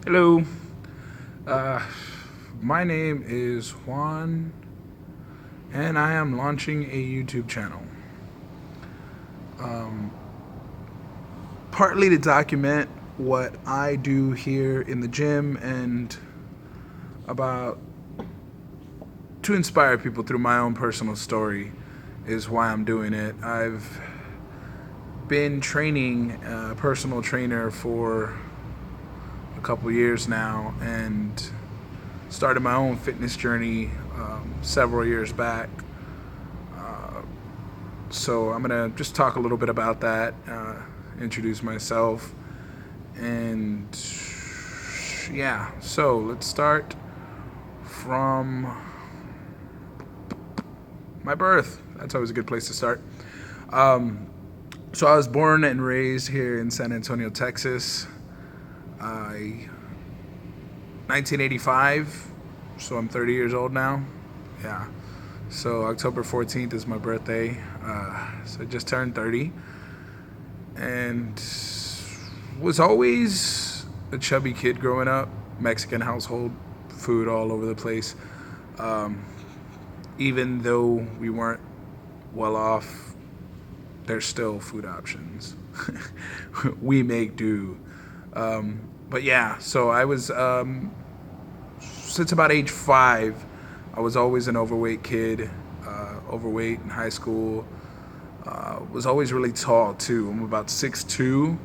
Hello. Uh, my name is Juan, and I am launching a YouTube channel. Partly to document what I do here in the gym and about to inspire people through my own personal story is why I'm doing it. I've been training a personal trainer for a couple years now and started my own fitness journey several years back. So I'm gonna just talk a little bit about that, introduce myself, and yeah. So let's start from my birth. That's always a good place to start. So I was born and raised here in San Antonio, Texas. I 1985, so I'm 30 years old now. Yeah. So October 14th is my birthday. So I just turned 30, and was always a chubby kid growing up. Mexican household, food all over the place. Even though we weren't well off, there's still food options. We make do. But yeah, so I was since about age 5. I was always an overweight kid, overweight in high school. Was always really tall too. I'm about 6'2",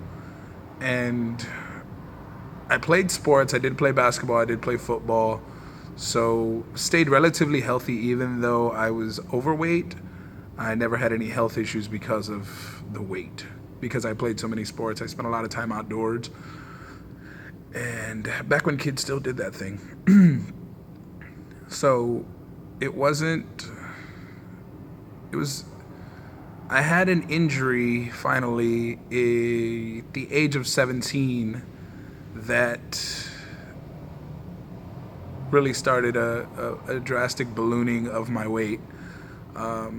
and I played sports. I did play basketball. I did play football. So stayed relatively healthy even though I was overweight. I never had any health issues because of the weight. Because I played so many sports, I spent a lot of time outdoors. And back when kids still did that thing. So it wasn't, it was, I had an injury finally at the age of 17 that really started a drastic ballooning of my weight. I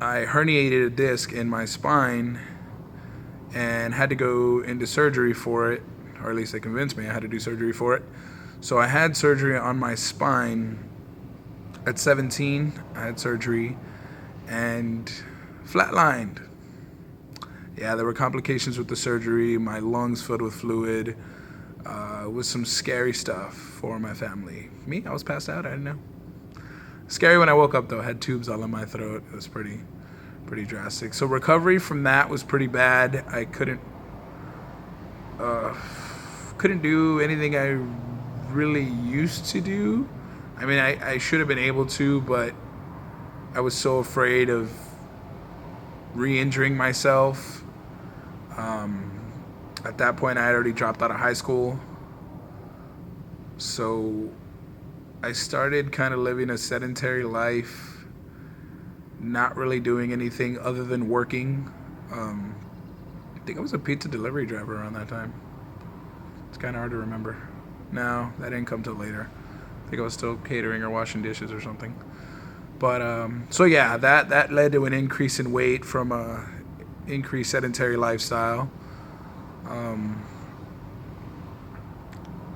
herniated a disc in my spine and had to go into surgery for it, or at least they convinced me I had to do surgery for it. So I had surgery on my spine at 17. I had surgery and flatlined. Yeah, there were complications with the surgery. My lungs filled with fluid. It was some scary stuff for my family. Me, I was passed out. I didn't know. Scary when I woke up though. I had tubes all in my throat. It was pretty drastic. So recovery from that was pretty bad. I couldn't do anything I really used to do. I mean, I should have been able to, but I was so afraid of re-injuring myself. At that point, I had already dropped out of high school. So I started kind of living a sedentary life, not really doing anything other than working. I think I was a pizza delivery driver around that time. It's kind of hard to remember. No, that didn't come till later. I think I was still catering or washing dishes or something. But so yeah, that led to an increase in weight from a increased sedentary lifestyle.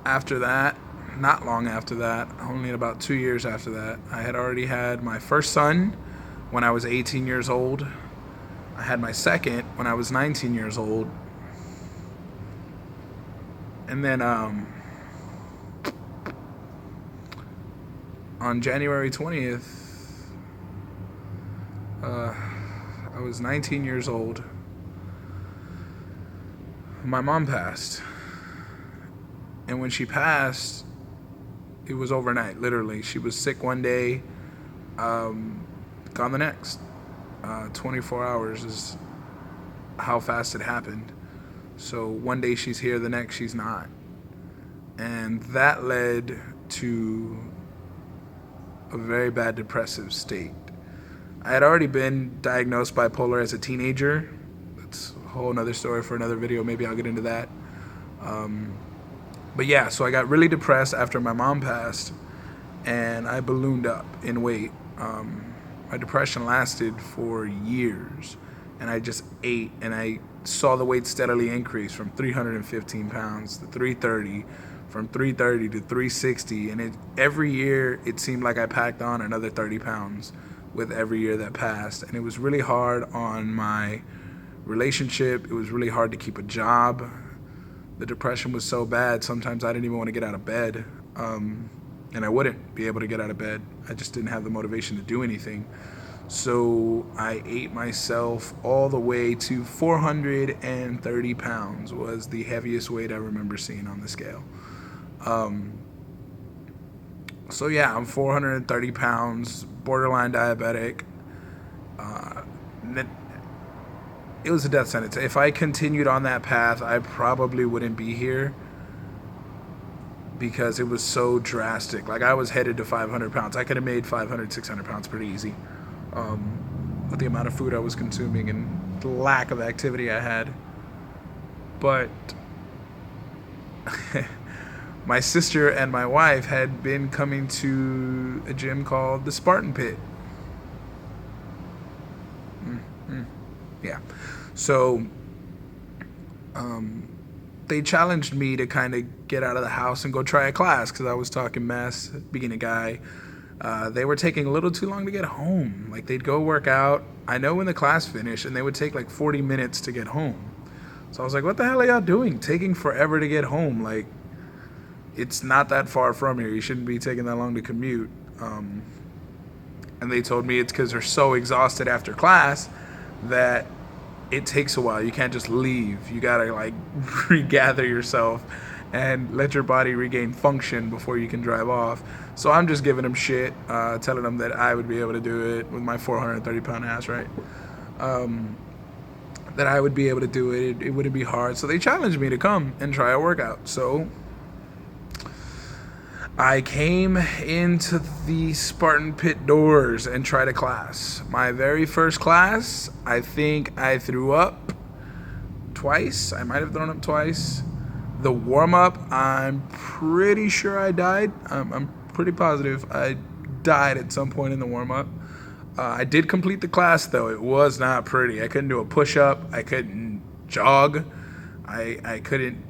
After that, not long after that, only about 2 years after that, I had already had my first son when I was 18 years old. I had my second when I was 19 years old. And then on January 20th, I was 19 years old. My mom passed. And when she passed, it was overnight, literally. She was sick one day, gone the next. 24 hours is how fast it happened. So one day she's here, the next she's not. And that led to a very bad depressive state. I had already been diagnosed bipolar as a teenager. That's a whole nother story for another video. Maybe I'll get into that. But yeah, so I got really depressed after my mom passed, and I ballooned up in weight. My depression lasted for years, and I just ate, and I saw the weight steadily increase from 315 pounds to 330, from 330 to 360, and every year it seemed like I packed on another 30 pounds with every year that passed. And it was really hard on my relationship. It was really hard to keep a job. The depression was so bad, sometimes I didn't even want to get out of bed. And I wouldn't be able to get out of bed. I just didn't have the motivation to do anything. So I ate myself all the way to 430 pounds was the heaviest weight I remember seeing on the scale. So yeah, I'm 430 pounds, borderline diabetic. It was a death sentence. If I continued on that path, I probably wouldn't be here because it was so drastic. Like, I was headed to 500 pounds. I could have made 500, 600 pounds pretty easy with the amount of food I was consuming and the lack of activity I had. But my sister and my wife had been coming to a gym called the Spartan Pit. Yeah. So they challenged me to kind of get out of the house and go try a class because I was talking mess, being a guy. They were taking a little too long to get home. Like, they'd go work out. I know when the class finished, and they would take like 40 minutes to get home. So I was like, what the hell are y'all doing? Taking forever to get home. Like, it's not that far from here. You shouldn't be taking that long to commute. And they told me it's because they're so exhausted after class that it takes a while. You can't just leave. You gotta like regather yourself and let your body regain function before you can drive off. So I'm just giving them shit, telling them that I would be able to do it with my 430 pound ass, right? That I would be able to do it. It wouldn't be hard. So they challenged me to come and try a workout. So I came into the Spartan Pit doors and tried a class. My very first class, I think I threw up twice. I might have thrown up twice. The warm-up, I'm pretty sure I died. I'm pretty positive I died at some point in the warm-up. I did complete the class, though. It was not pretty. I couldn't do a push-up. I couldn't jog. I couldn't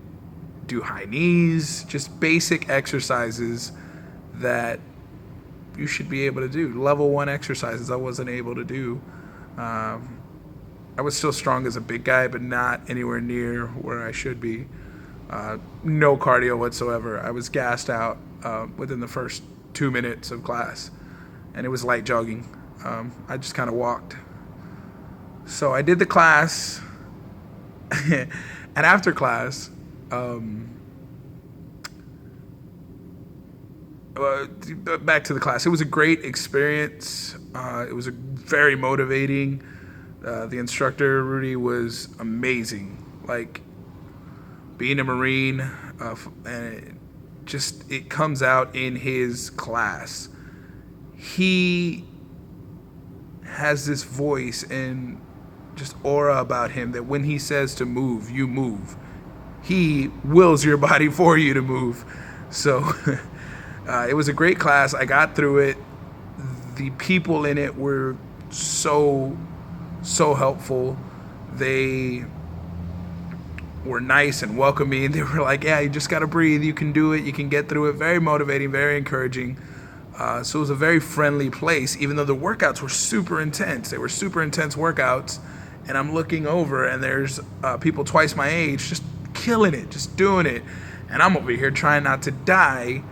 do high knees, just basic exercises that you should be able to do. Level 1 exercises I wasn't able to do. I was still strong as a big guy, but not anywhere near where I should be. No cardio whatsoever. I was gassed out within the first 2 minutes of class, and it was light jogging. I just kind of walked. So I did the class, and after class, back to the class. It was a great experience. It was very motivating. The instructor, Rudy, was amazing. Like, being a Marine, and just it comes out in his class. He has this voice and just aura about him that when he says to move, you move. He wills your body for you to move. So it was a great class. I got through it. The people in it were so helpful. They were nice and welcoming. They were like, yeah, you just got to breathe. You can do it. You can get through it. Very motivating, very encouraging. So it was a very friendly place, even though the workouts were super intense. They were super intense workouts. And I'm looking over, and there's people twice my age just killing it, just doing it. And I'm over here trying not to die.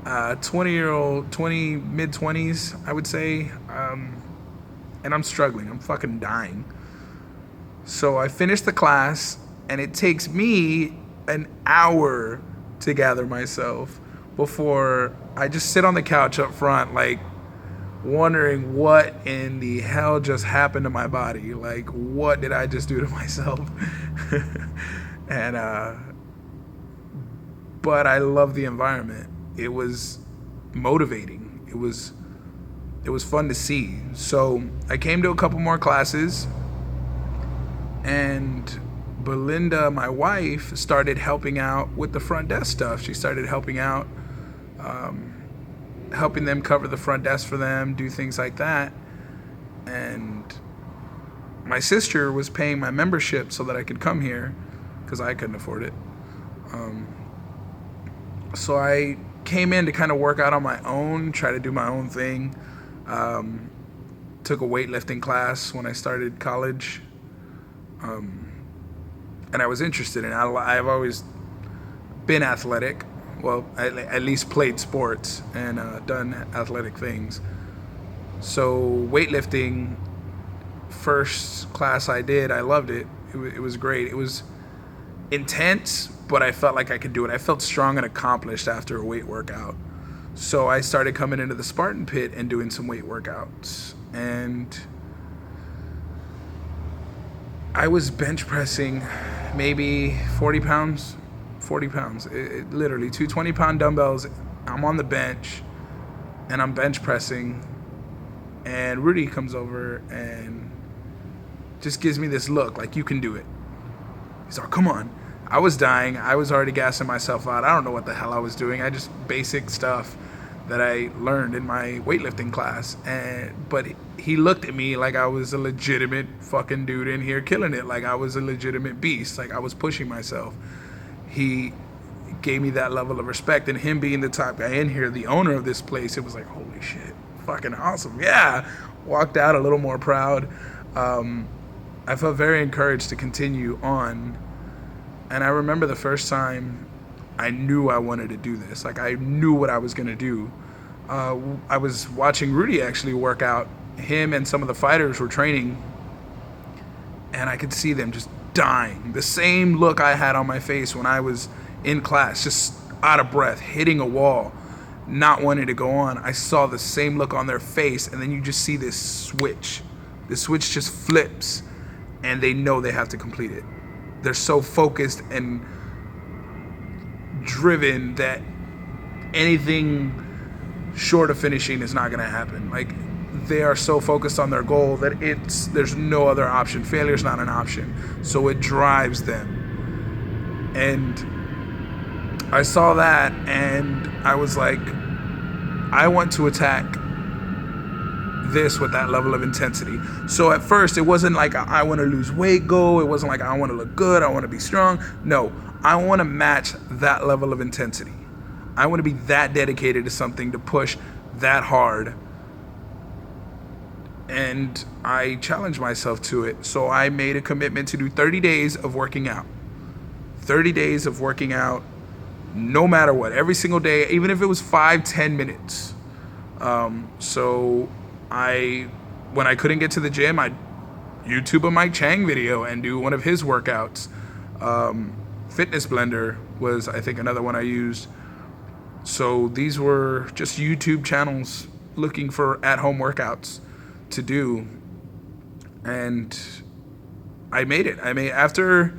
20, mid-20s, I would say. And I'm struggling. I'm fucking dying. So I finished the class, and it takes me an hour to gather myself before I just sit on the couch up front, like, wondering what in the hell just happened to my body. Like, what did I just do to myself? And but I love the environment. It was motivating. It was fun to see. So I came to a couple more classes, and Belinda, my wife, started helping out with the front desk stuff. She started helping out, helping them cover the front desk for them, do things like that. And my sister was paying my membership so that I could come here because I couldn't afford it. So I came in to kind of work out on my own, try to do my own thing. Took a weightlifting class when I started college, and I was interested in it. I've always been athletic. Well, I at least played sports and done athletic things. So weightlifting, first class I did, I loved it. It was great. It was intense, but I felt like I could do it. I felt strong and accomplished after a weight workout. So I started coming into the Spartan Pit and doing some weight workouts. And I was bench pressing maybe 40 pounds. 40 pounds. Literally, 220-pound dumbbells. I'm on the bench, and I'm bench pressing. And Rudy comes over and just gives me this look like, you can do it. He's like, come on. I was dying. I was already gassing myself out. I don't know what the hell I was doing. I just basic stuff that I learned in my weightlifting class. But he looked at me like I was a legitimate fucking dude in here killing it. Like I was a legitimate beast. Like I was pushing myself. He gave me that level of respect. And him being the top guy in here, the owner of this place, it was like, holy shit, fucking awesome. Yeah. Walked out a little more proud. I felt very encouraged to continue on. And I remember the first time I knew I wanted to do this. Like I knew what I was going to do. I was watching Rudy actually work out. Him and some of the fighters were training, and I could see them just dying. The same look I had on my face when I was in class, just out of breath, hitting a wall, not wanting to go on. I saw the same look on their face, and then you just see this switch. The switch just flips, and they know they have to complete it. They're so focused and driven that anything short of finishing is not going to happen. Like they are so focused on their goal that there's no other option. Failure's not an option. So it drives them. And I saw that and I was like, I want to attack this with that level of intensity. So at first it wasn't like I want to lose weight goal. It wasn't like I want to look good. I want to be strong. No, I want to match that level of intensity. I want to be that dedicated to something, to push that hard. And I challenged myself to it. So I made a commitment to do 30 days of working out. 30 days of working out, no matter what, every single day, even if it was 5-10 minutes. So when I couldn't get to the gym, I'd YouTube a Mike Chang video and do one of his workouts. Fitness Blender was, I think, another one I used. So these were just YouTube channels looking for at-home workouts to do. And I made it. After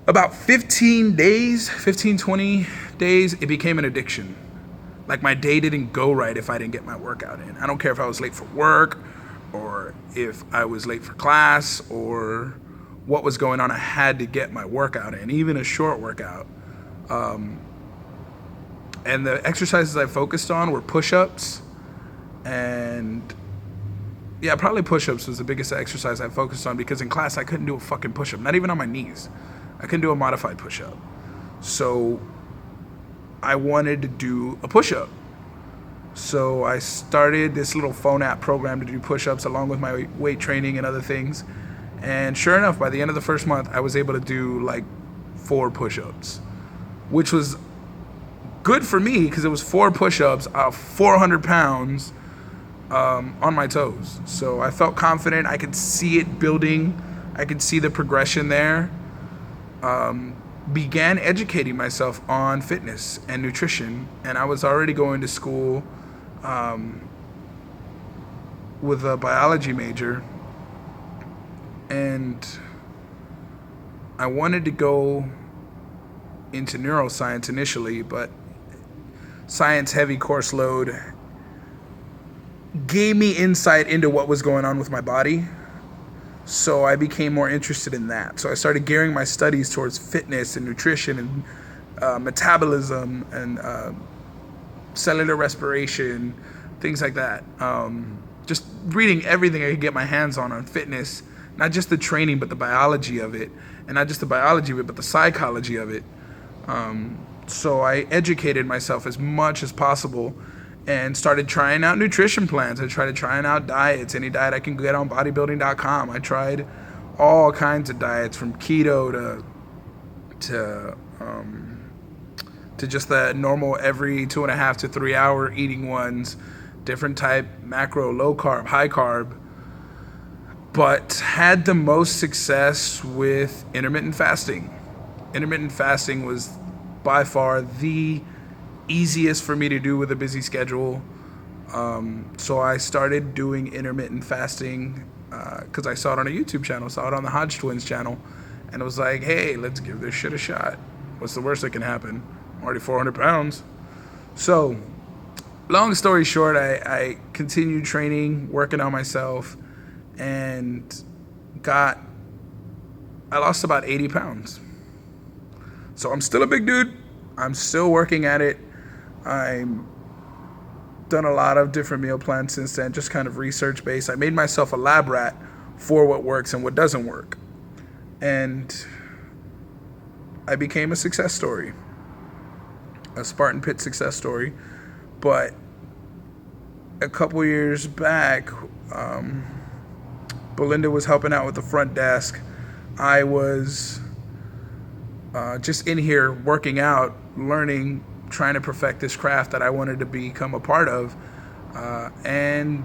about 20 days, it became an addiction. Like my day didn't go right if I didn't get my workout in. I don't care if I was late for work or if I was late for class or what was going on. I had to get my workout in, even a short workout. And the exercises I focused on were push-ups and probably push-ups was the biggest exercise I focused on because in class I couldn't do a fucking push-up, not even on my knees. I couldn't do a modified push-up. So I wanted to do a push-up. So I started this little phone app program to do push-ups along with my weight training and other things. And sure enough, by the end of the first month, I was able to do like 4 push-ups, which was good for me because it was 4 push-ups, 400 pounds on my toes. So I felt confident. I could see it building. I could see the progression there. Began educating myself on fitness and nutrition, and I was already going to school with a biology major, and I wanted to go into neuroscience initially, but science heavy course load gave me insight into what was going on with my body. So I became more interested in that. So I started gearing my studies towards fitness and nutrition and metabolism and cellular respiration, things like that. Just reading everything I could get my hands on fitness, not just the training, but the biology of it. And not just the biology of it, but the psychology of it. So I educated myself as much as possible and started trying out nutrition plans. I tried trying out diets, any diet I can get on bodybuilding.com. I tried all kinds of diets from keto to just the normal every 2.5 to 3 hour eating ones, different type, macro, low carb, high carb, but had the most success with intermittent fasting. Intermittent fasting was by far the easiest for me to do with a busy schedule. So I started doing intermittent fasting because I saw it on a YouTube channel, saw it on the Hodge Twins channel, and it was like, hey, let's give this shit a shot. What's the worst that can happen? I'm already 400 pounds. So, long story short, I continued training, working on myself, and I lost about 80 pounds. So I'm still a big dude. I'm still working at it. I'm done a lot of different meal plans since then, just kind of research based. I made myself a lab rat for what works and what doesn't work. And I became a success story, a Spartan Pit success story. But a couple years back, Belinda was helping out with the front desk. I was just in here working out, learning, trying to perfect this craft that I wanted to become a part of. And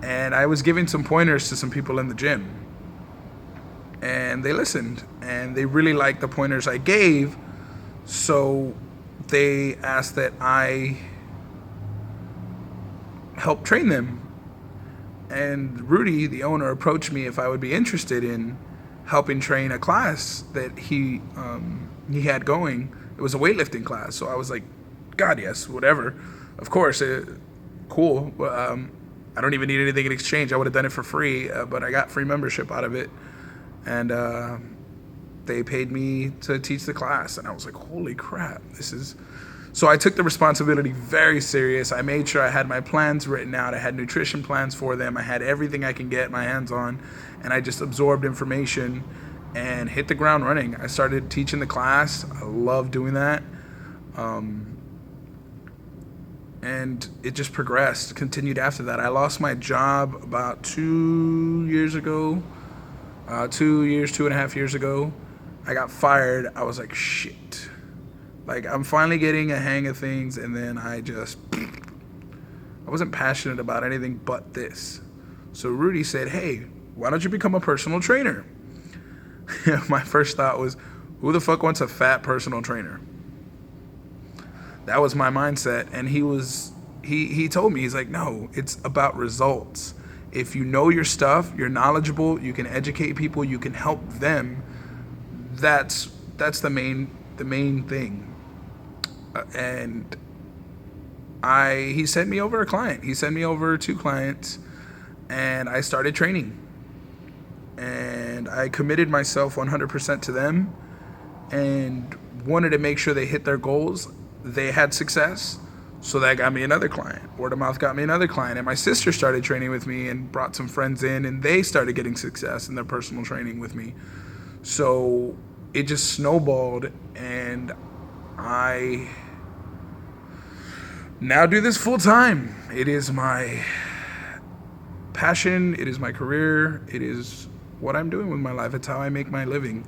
and I was giving some pointers to some people in the gym. And they listened, and they really liked the pointers I gave. So they asked that I help train them. And Rudy, the owner, approached me if I would be interested in helping train a class that he had going. It was a weightlifting class. So I was like, God, yes, whatever. Of course, cool. I don't even need anything in exchange. I would have done it for free, but I got free membership out of it. And they paid me to teach the class. And I was like, holy crap, this is... So I took the responsibility very serious. I made sure I had my plans written out. I had nutrition plans for them. I had everything I can get my hands on. And I just absorbed information and hit the ground running. I started teaching the class. I love doing that. And it just progressed, continued after that. I lost my job about 2 years ago. 2.5 years ago. I got fired. I was like, shit. Like, I'm finally getting a hang of things, and then I wasn't passionate about anything but this. So Rudy said, hey, why don't you become a personal trainer? My first thought was, who the fuck wants a fat personal trainer? That was my mindset. And he told me, he's like, no, it's about results. If you know your stuff, you're knowledgeable, you can educate people, you can help them. That's the main thing. And he sent me over a client. He sent me over 2 clients, and I started training. And I committed myself 100% to them and wanted to make sure they hit their goals. They had success, so that got me another client. Word of mouth got me another client. And my sister started training with me and brought some friends in, and they started getting success in their personal training with me. So it just snowballed, and I now do this full time. It is my passion. It is my career. It is what I'm doing with my life. It's how I make my living.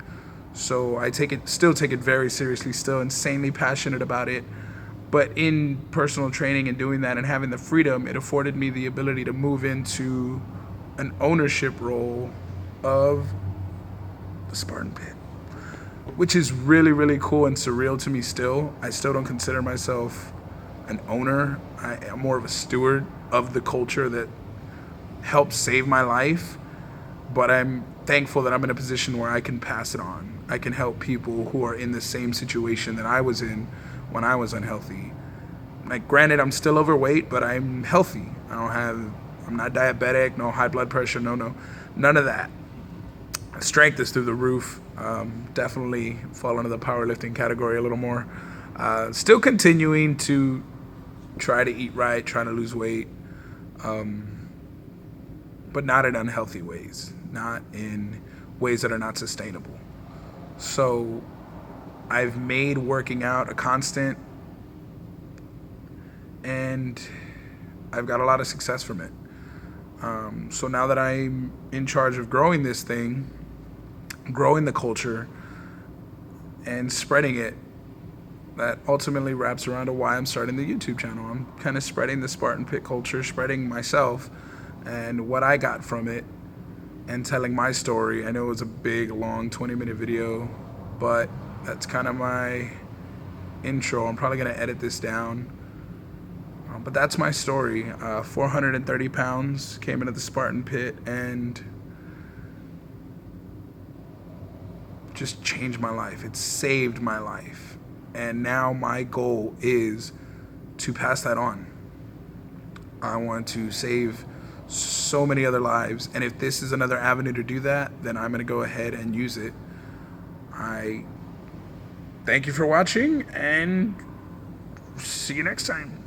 So I still take it very seriously, still insanely passionate about it. But in personal training and doing that and having the freedom, it afforded me the ability to move into an ownership role of the Spartan Pit, which is really, really cool and surreal to me still. I still don't consider myself an owner. I am more of a steward of the culture that helped save my life. But I'm thankful that I'm in a position where I can pass it on. I can help people who are in the same situation that I was in when I was unhealthy. Like, granted, I'm still overweight, but I'm healthy. I'm not diabetic, no high blood pressure, no, none of that. Strength is through the roof. Definitely fall into the powerlifting category a little more. Still continuing to try to eat right, trying to lose weight, but not in unhealthy ways, not in ways that are not sustainable. So I've made working out a constant, and I've got a lot of success from it. So now that I'm in charge of growing this thing, growing the culture, and spreading it, that ultimately wraps around to why I'm starting the YouTube channel. I'm kind of spreading the Spartan Pit culture, spreading myself and what I got from it, and telling my story. I know it was a big, long 20-minute video, but that's kind of my intro. I'm probably going to edit this down. But that's my story. 430 pounds, came into the Spartan Pit, and just changed my life. It saved my life. And now my goal is to pass that on. I want to save so many other lives. And if this is another avenue to do that, then I'm going to go ahead and use it. I thank you for watching, and see you next time.